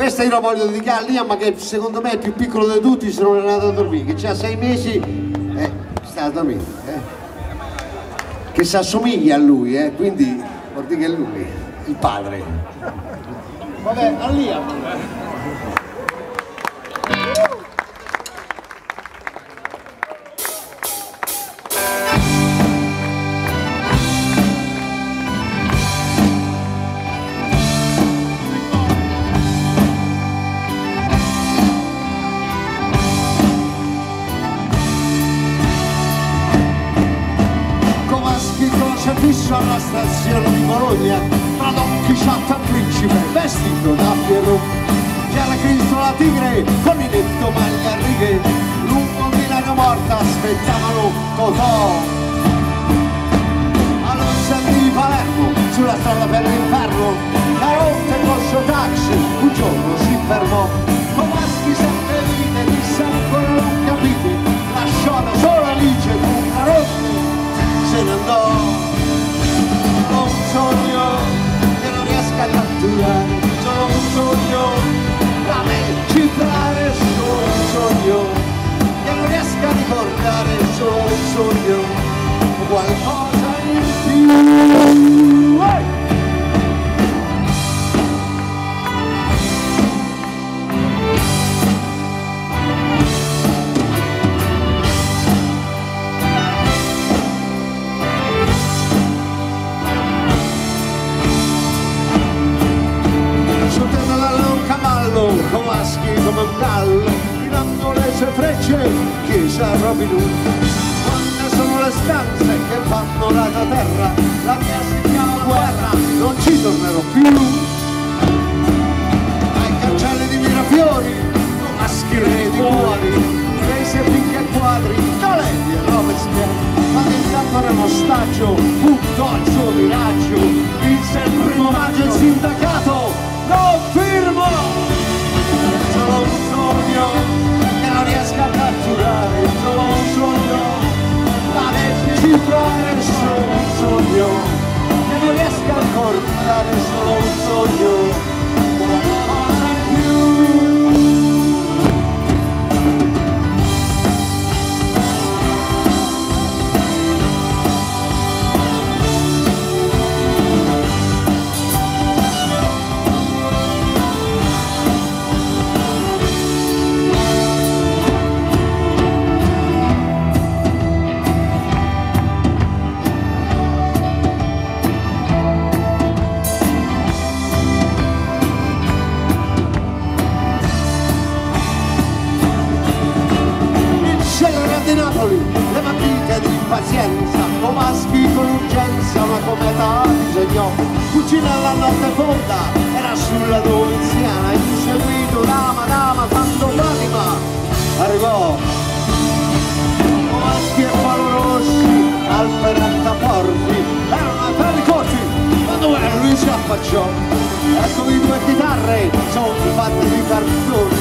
Questa io la voglio dedicare a Liam, ma che secondo me è il più piccolo di tutti, se non è andato a dormire, che ha 6 mesi, sta a dormire, che si assomiglia a lui, quindi vuol dire che è lui, il padre. Vabbè, a Liam. Fisso alla stazione di Bologna, tra Don Chisciotte al principe, vestito da Piero. C'era Cristo la tigre, coniglietto maglia a righe, lungo Milano morta aspettavano Totò. All'Onza di Palermo, sulla strada per l'inferno, la rotta col suo taxi, un giorno si fermò. Comaschi sempre vite, chissà ancora non capiti, lasciò da sola Alice con una rotta, se ne andò. Un sogno che non riesco a catturare, solo un sogno da me cifrare, solo un sogno che non riesco a ricordare, solo un sogno, qualcosa in più. Comaschi come un gallo, tirando le sue frecce, chiesa Robin Hood. Quante sono le stanze che fanno la terra, la mia si chiama guerra, non ci tornerò più. Ai cancelli di Mirafiori, Comaschi re di cuori, rese picchi e quadri, Toledo e Robespierre. Ma intanto nell'ostaggio, buttò il suo miraggio, vinse il primo maggio il sindacato, non firmo! Solo un sogno che non riesco a catturare, solo un sogno da me cifrare, solo un sogno che non riesco a ricordare, solo un sogno, qualcosa in più. Le matite di pazienza, Comaschi con urgenza una cometa disegnò. Cucina alla notte fonda, era sulla dovenziana, inseguito da madama quando l'anima arrivò. Comaschi e Paolo Rossi al Ferrantaporti erano per i coci quando lui si affacciò. Ecco i due chitarre, sono fatte di cartone,